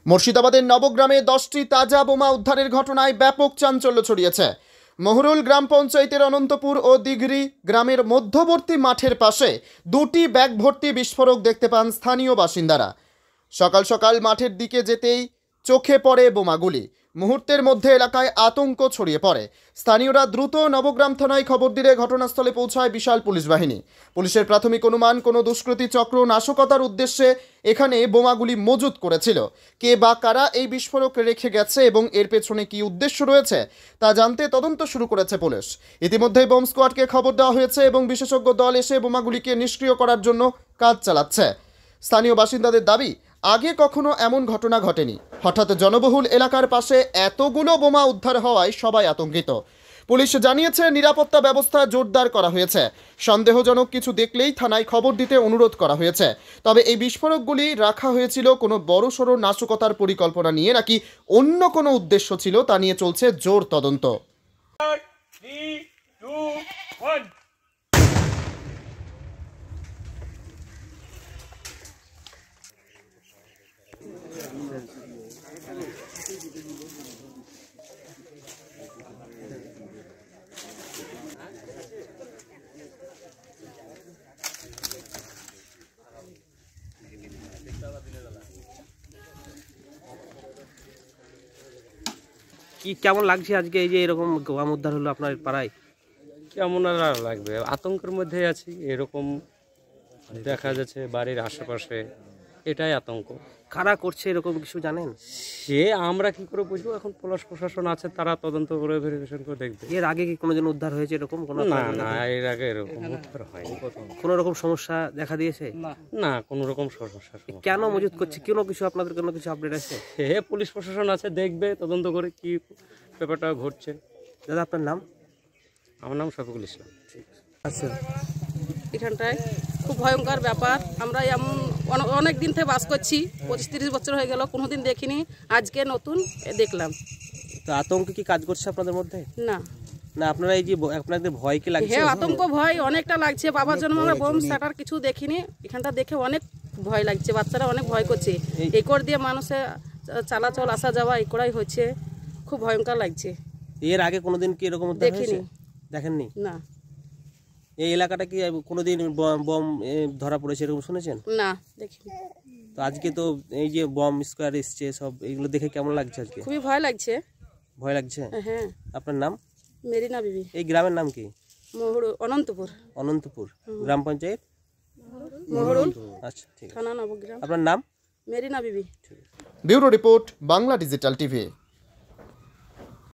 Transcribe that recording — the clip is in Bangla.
মুর্শিদাবাদের নবগ্রামে 10টি তাজা বোমা উদ্ধারের ঘটনায় ব্যাপক চাঞ্চল্য ছড়িয়েছে। মহুরুল গ্রাম পঞ্চায়েতের অনন্তপুর ও দিঘরি গ্রামের মধ্যবর্তী মাঠের পাশে 2টি ব্যাগ ভর্তি বিস্ফোরক দেখতে পান স্থানীয় বাসিন্দারা। সকাল সকাল মাঠের দিকে যেতেই চোখে পড়ে বোমাগুলি। মুহূর্তের মধ্যে এলাকায় আতঙ্ক ছড়িয়ে পড়ে। স্থানীয়রা দ্রুত নবগ্রাম থানায় খবর দিলে ঘটনাস্থলে পৌঁছায় বিশাল পুলিশ বাহিনী। পুলিশের প্রাথমিক অনুমান, কোনো দুষ্কৃতী চক্র নাশকতার উদ্দেশ্যে এখানে বোমাগুলি মজুত করেছিল। কে বা কারা এই বিস্ফোরক রেখে গেছে এবং এর পেছনে কী উদ্দেশ্য রয়েছে তা জানতে তদন্ত শুরু করেছে পুলিশ। ইতিমধ্যেই বোম স্কোয়াডকে খবর দেওয়া হয়েছে এবং বিশেষজ্ঞ দল এসে বোমাগুলিকে নিষ্ক্রিয় করার জন্য কাজ চালাচ্ছে। স্থানীয় বাসিন্দাদের দাবি, আগে কখনো এমন ঘটনা ঘটেনি। হঠাৎ জনবহুল এলাকার পাশে এতগুলো বোমা উদ্ধার হওয়ায় সবাই আতঙ্কিত। পুলিশ জানিয়েছে, নিরাপত্তা ব্যবস্থা জোরদার করা হয়েছে। সন্দেহজনক কিছু দেখলেই থানায় খবর দিতে অনুরোধ করা হয়েছে। তবে এই বিস্ফোরকগুলি রাখা হয়েছিল কোনো বড়সড় নাশকতার পরিকল্পনা নিয়ে নাকি অন্য কোনো উদ্দেশ্য ছিল তা নিয়ে চলছে জোর তদন্ত। কি কেমন লাগছে আজকে এই যে এরকম বোম উদ্ধার হলো আপনার পাড়ায়? কেমন আর লাগবে, আতঙ্কের মধ্যে আছি। এরকম দেখা যাচ্ছে বাড়ির আশেপাশে, এটাই আতঙ্ক। কারা করছে এরকম কিছু জানেন? সে আমরা কি করে বুঝবো? এখন পুলিশ প্রশাসন আছে, তারা তদন্ত করে ভেরিফিকেশন করে দেখবে। এর আগে কি কোনোদিন উদ্ধার হয়েছে এরকম কোনো? না না, এর আগে এরকম উদ্ধার হয়নি। কোনো রকম সমস্যা দেখা দিয়েছে? না, কোনো রকম সমস্যা। কেন মজুত করছে? কোনো কিছু আপনাদের কোনো কিছু আপডেট আছে? সে পুলিশ প্রশাসন আছে, দেখবে তদন্ত করে কি ব্যাপারটা ঘটছে। দাদা, আপনার নাম? আমার নাম শফিকুল ইসলাম। আচ্ছা, এখানটায় খুব ভয়ঙ্কর ব্যাপার। আমরা এমন অনেক দিন থেকে বাস করছি, 25-30 বছর হয়ে গেল, কোনোদিন দেখিনি। আজকে নতুন দেখলাম। তো আতঙ্ক কি কাজ করছে আপনাদের মধ্যে? না না, আপনারা এই যে আপনাদের ভয় কি লাগছে? হ্যাঁ, আতঙ্ক ভয় অনেকটা লাগছে। বাবার জন্য আমরা বোম স্যাটার কিছু দেখিনি। এখানটা দেখে অনেক ভয় লাগছে, বাচ্চারা অনেক ভয় করছে। এই কর দিয়ে মানুষের চলাচল আসা যাওয়া এই করাই হচ্ছে, খুব ভয়ঙ্কর লাগছে। এর আগে কোনোদিন কি এরকম উদ্ধার হয়েছে? দেখিনি। দেখেননি? না। এই এলাকাটা কি কোনোদিন বম ধরা পড়েছে এরকম শুনেছেন? না, দেখিনি। তো আজকে তো এই যে বম স্কোয়াড এসছে, সব এগুলো দেখে কেমন লাগছে আজকে? খুবই ভয় লাগছে। ভয় লাগছে? হ্যাঁ। আপনার নাম? মেরিনা বিবি। এই গ্রামের নাম কি? অনন্তপুর। অনন্তপুর গ্রাম পঞ্চায়েত মহুরুল। আচ্ছা, ঠিক আছে। থানা নবগ্রাম। আপনার নাম? মেরিনা বিবি। Bureau report, Bangla digital TV.